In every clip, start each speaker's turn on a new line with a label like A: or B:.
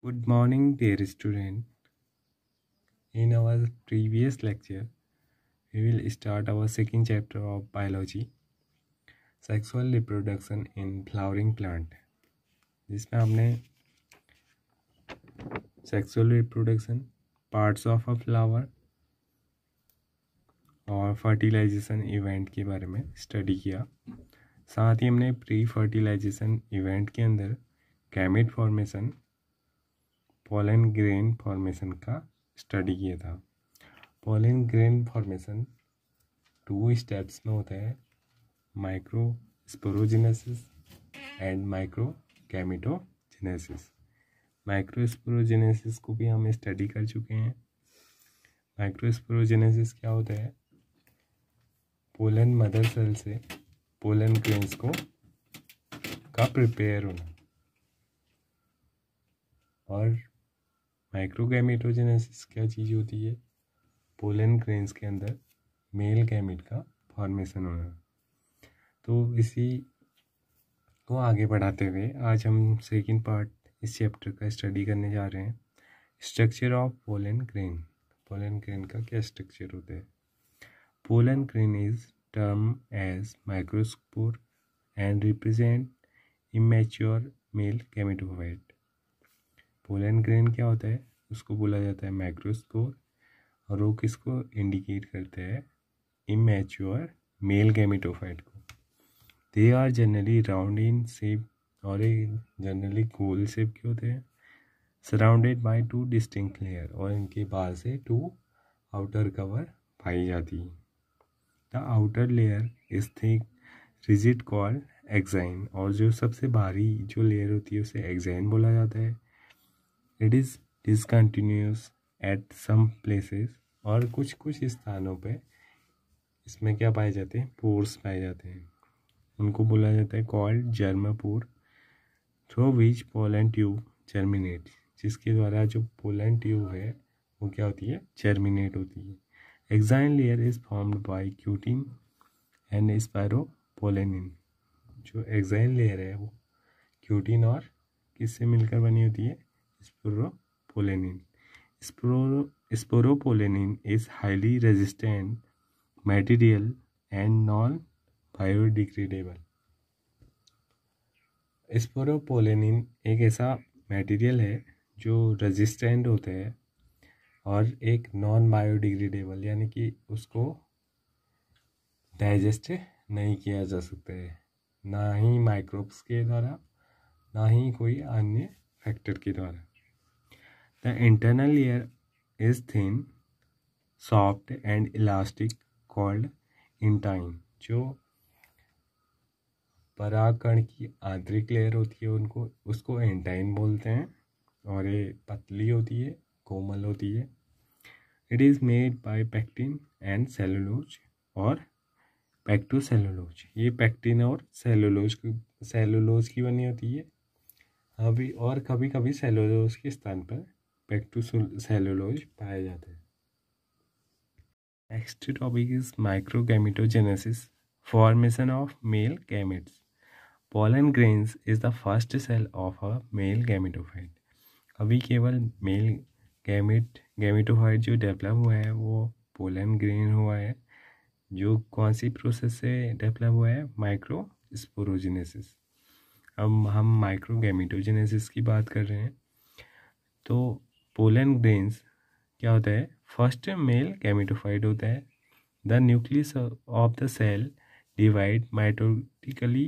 A: Good morning, dear student. In our previous lecture, we will start our second chapter of biology, sexual reproduction in flowering plant. जिसमें हमने sexual reproduction, parts of a flower और fertilization event के बारे में study किया. साथ ही हमने pre fertilization event के अंदर gamete formation, pollen grain formation का स्टडी किया था. पोलन ग्रेन फॉर्मेशन 2 स्टेप्स में होता है, micro sporogenesis and micro gametogenesis. Micro sporogenesis को भी हम स्टडी कर चुके हैं. माइक्रो स्पोरोजेनेसिस क्या होता है? पोलन मदर सेल से पोलन ग्रेन्स का प्रिपेयर होना. और माइक्रोगैमेटोजेनेसिस क्या चीज़ होती है? पोलन ग्रेन्स के अंदर मेल गैमेट का फॉर्मेशन होना. तो इसी को आगे बढ़ाते हुए आज हम सेकंड पार्ट इस चैप्टर का स्टडी करने जा रहे हैं, structure of pollen grain. Pollen grain का क्या स्ट्रक्चर होता है? Pollen grain is term as microspore and represent immature male gametophyte. Pollen grain क्या होता है? उसको बोला जाता है माइक्रोस्पोर, और वो किसको इंडिकेट करता है? इमेच्योर मेल गैमेटोफाइट को. They are generally round in shape और जनरली गोल शेप के होते हैं, सराउंडेड बाय 2 डिस्टिंक्ट लेयर, और इनके बाहर से 2 आउटर कवर पाई जाती है. The outer layer is thick rigid called exine, और जो सबसे बाहरी जो लेयर होती है उसे एक्साइन बोला जाता है. It is discontinuous at some places, और कुछ स्थानों पे इसमें क्या पाए जाते हैं? पोर्स पाए जाते हैं. उनको बोला जाता है called germ pore, through which pollen tube germinate, जिसके द्वारा जो पोलन ट्यूब है वो क्या होती है? जर्मिनेट होती है. Exine layer is formed by cutin and sporopollenin. जो एक्साइन लेयर है वो क्यूटिन और किससे मिलकर बनी होती है? Sporopollenin. Sporopollenin is highly resistant material and non biodegradable. Sporopollenin एक ऐसा मटेरियल है जो रेजिस्टेंट होता है और एक नॉन बायोडिग्रेडेबल, यानी कि उसको डाइजेस्ट नहीं किया जा सकता है, ना ही माइक्रोब्स के द्वारा, ना ही कोई अन्य फैक्टर के द्वारा. The internal layer is thin, soft and elastic called intine. जो परागकण की आंतरिक लेयर होती है उसको एंटाइन बोलते हैं, और ये पतली होती है, कोमल होती है. It is made by pectin and cellulose और पेक्टोसेलुलोज. ये पेक्टिन और सेलुलोज की बनी होती है. अभी और कभी कभी सेलुलोज के स्थान पर पेक्टोसेलुलोज पाया जाता है. Next topic is microgametogenesis, formation of male gametes. Pollen grains is the first cell of a male gametophyte. अभी केवल मेल गैमेटोफाइट जो डेवलप हुआ है वो पोलन ग्रेन हुआ है, जो कौन सी प्रोसेस से डेवलप हुआ है? Micro sporogenesis. अब हम माइक्रो गैमेटोजेनेसिस की बात कर रहे हैं. तो पोलन ग्रेन्स क्या होता है? फर्स्ट मेल गैमेटोफाइट होता है. The nucleus of the cell divide mitotically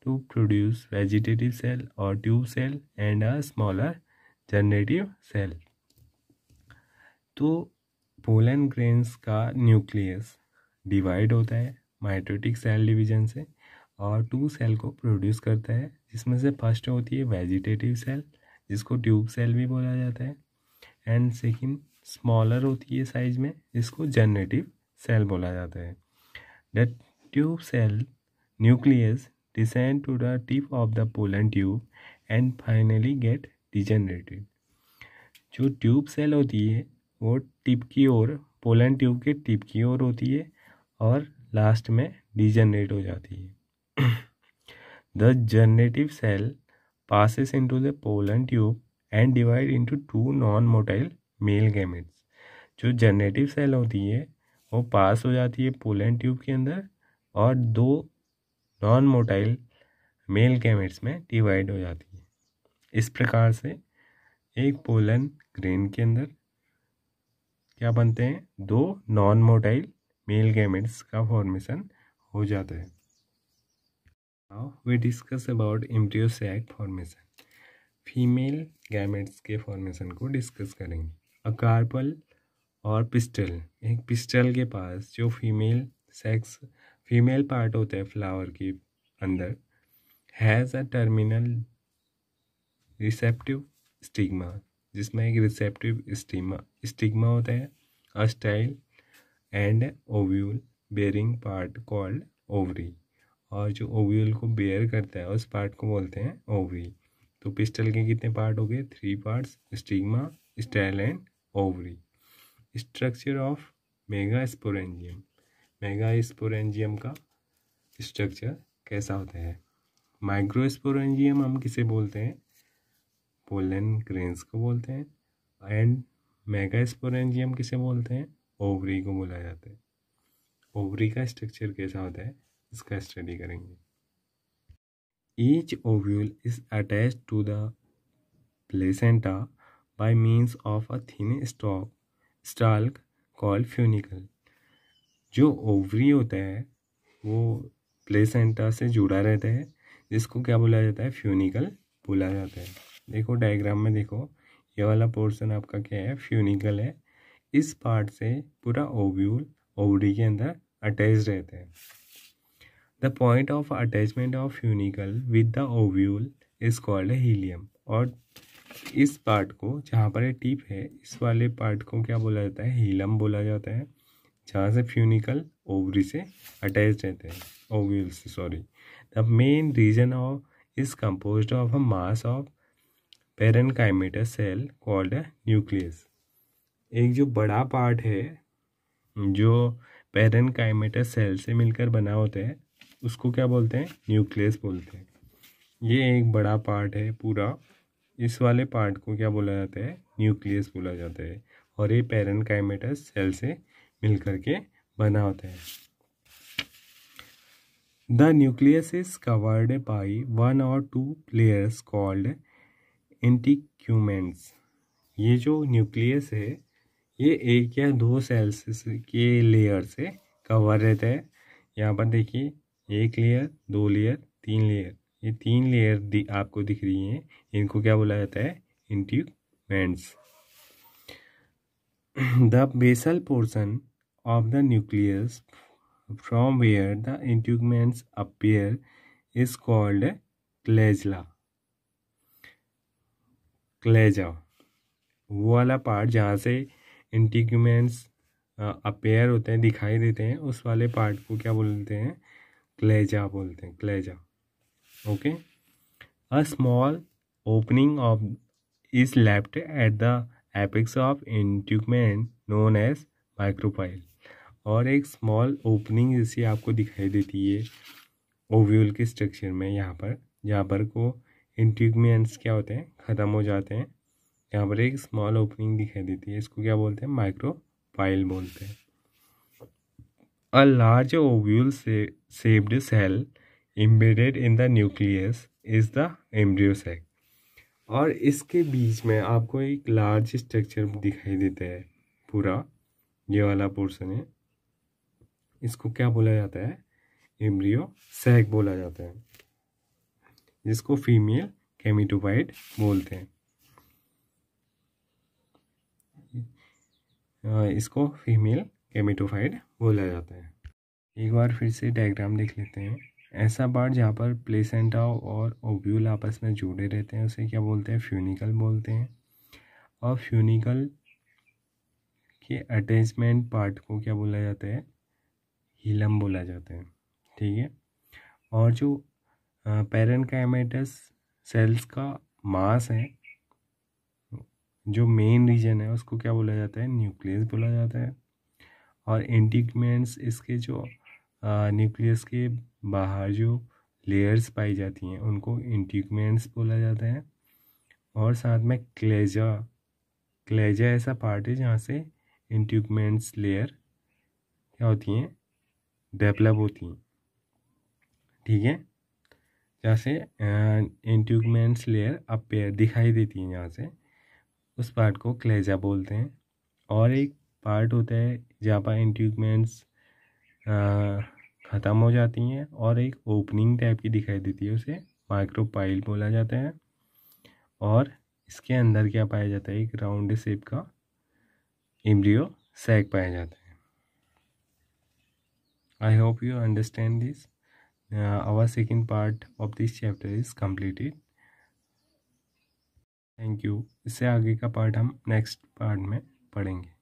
A: to produce vegetative cell or tube cell and a smaller generative cell. तो पोलन ग्रेन्स का न्यूक्लियस डिवाइड होता है माइटोटिक सेल डिवीजन से, और 2 सेल को प्रोड्यूस करता है, जिसमें से फर्स्ट होती है वेजिटेटिव सेल, जिसको ट्यूब सेल भी बोला जाता है, एंड सेकंड स्मॉलर होती है साइज में, जिसको जनरेटिव सेल बोला जाता है. That tube cell nucleus descend to the tip of the pollen tube and finally get degenerated. जो ट्यूब सेल होती है वो टिप की ओर, पोलन ट्यूब के टिप की ओर होती है और लास्ट में डिजेनरेट हो जाती है. The generative cell passes into the pollen tube and divide into 2 non motile male gametes. जो जनरेटिव सेल होती है वो पास हो जाती है पोलन ट्यूब के अंदर और 2 नॉन मोटाइल मेल गैमेट्स में डिवाइड हो जाती है। इस प्रकार से एक पोलन ग्रेन के अंदर क्या बनते हैं, 2 नॉन मोटाइल मेल गैमेट्स का फॉर्मेशन हो जाता है। Now we discuss about embryo sac formation. Female gametes के फॉर्मेशन को डिस्कस करेंगे। अ कार्पल और पिस्टल, एक पिस्टल के पास जो फीमेल पार्ट होता है फ्लावर के अंदर, has a terminal receptive stigma, जिसमें एक रिसेप्टिव स्टिग्मा होता है, a style and ovule bearing part called ovary, और जो ओव्यूल को बेयर करता है उस पार्ट को बोलते हैं ओवरी। तो पिस्टल के कितने पार्ट हो गए, 3 parts, stigma, style and ovary. Structure of megasporangium, megasporangium का स्ट्रक्चर कैसा होता है। माइक्रोस्पोरेंजियम हम किसे बोलते हैं, पोलन ग्रेन्स को बोलते हैं, एंड मेगास्पोरेंजियम किसे बोलते हैं, ओवरी को बोला जाता है। ओवरी का स्ट्रक्चर कैसा होता है इसका स्टडी करेंगे। Each ovule is attached to the placenta by means of a thin stalk called funicle. जो ओवरी होता है वो प्लेसेंटा से जुड़ा रहता है, जिसको क्या बोला जाता है, फ्यूनिकल बोला जाता है। देखो डायग्राम में देखो, ये वाला पोर्शन आपका क्या है, फ्यूनिकल है। इस पार्ट से पूरा ओव्यूल ओवरी के अंदर अटैच रहता है। The point of attachment of funicle with the ovule is called helium. और इस पार्ट को, जहाँ पर ये टिप है, इस वाले पार्ट को क्या बोला जाता है, हीलम बोला जाता है, जहाँ से फ्यूनिकल ओवरी से अटैच रहते हैं, ओव्यूल से sorry. The main region of is composed of a mass of parenchymatous cell called nucleus. एक जो बड़ा पार्ट है जो पेरेनकाइमेटा सेल से मिलकर बना होता है उसको क्या बोलते हैं, न्यूक्लियस बोलते हैं। ये एक बड़ा पार्ट है पूरा, इस वाले पार्ट को क्या बोला जाता है, न्यूक्लियस बोला जाता है, और ये पेरेनकाइमेटा सेल से मिलकर के बना होता है। The nucleus is covered by 1 or 2 layers called integuments. ये जो न्यूक्लियस है ये 1 या 2 सेल्स के लेयर से कवर रहता है। यहाँ पर देखिए 1 लेयर, 2 लेयर, 3 लेयर, ये 3 लेयर आपको दिख रही हैं, इनको क्या बोला जाता है, integuments. The basal portion of the nucleus from where the integuments appear is called क्लेजा। वो वाला पार्ट जहाँ से इंटीग्यूमेंट्स अपेयर होते हैं, दिखाई देते हैं, उस वाले पार्ट को क्या बोलते हैं, क्लेजा बोलते हैं, क्लेजा। Okay. A small opening of is left at the apex of integument known as micropyle. और एक स्मॉल ओपनिंग जैसी आपको दिखाई देती है ओव्यूल के स्ट्रक्चर में, यहाँ पर जहाँ पर को इंटीग्यूमेंट्स क्या होते हैं, ख़त्म हो जाते हैं, यहाँ पर एक स्मॉल ओपनिंग दिखाई देती है, इसको क्या बोलते हैं, माइक्रोपाइल बोलते हैं। A large ovule shaped cell embedded in the nucleus is the embryo sac. और इसके बीच में आपको एक लार्ज स्ट्रक्चर दिखाई देता है, पूरा ये वाला पोर्शन है, इसको क्या बोला जाता है, एम्ब्रियो सैक बोला जाता है, जिसको फीमेल गैमेटोफाइट बोलते हैं। इसको फीमेल गैमेटोफाइट बोला जाता है। एक बार फिर से डायग्राम देख लेते हैं। ऐसा पार्ट जहाँ पर प्लेसेंटा और ओव्यूल आपस में जुड़े रहते हैं उसे क्या बोलते हैं, फ्यूनिकल बोलते हैं। और फ्यूनिकल के अटैचमेंट पार्ट को क्या बोला जाता है, हीलम बोला जाता है, ठीक है। और जो पेरेनकाइमेटस सेल्स का मास है, जो मेन रीजन है, उसको क्या बोला जाता है, न्यूक्लियस बोला जाता है। और इंटीग्यूमेंट्स, इसके जो न्यूक्लियस के बाहर जो लेयर्स पाई जाती हैं उनको इंटीग्यूमेंट्स बोला जाता है। और साथ में क्लेजा। क्लेजा ऐसा पार्ट है जहाँ से इंट्यूगमेंट्स लेयर क्या होती हैं, डेवलप होती हैं, ठीक है। जहाँ से इंट्यूगमेंट्स लेयर अपीयर दिखाई देती है, यहाँ से उस पार्ट को क्लेजा बोलते हैं। और एक पार्ट होता है जहाँ पर इंट्यूगमेंट्स ख़त्म हो जाती हैं और एक ओपनिंग टाइप की दिखाई देती है, उसे माइक्रोपाइल बोला जाता है। और इसके अंदर क्या पाया जाता है, एक राउंड शेप का एम्ब्रियो सैक पाया जाता है। I hope you understand this. Our second part of this chapter is completed. Thank you. इससे आगे का पार्ट हम नेक्स्ट पार्ट में पढ़ेंगे।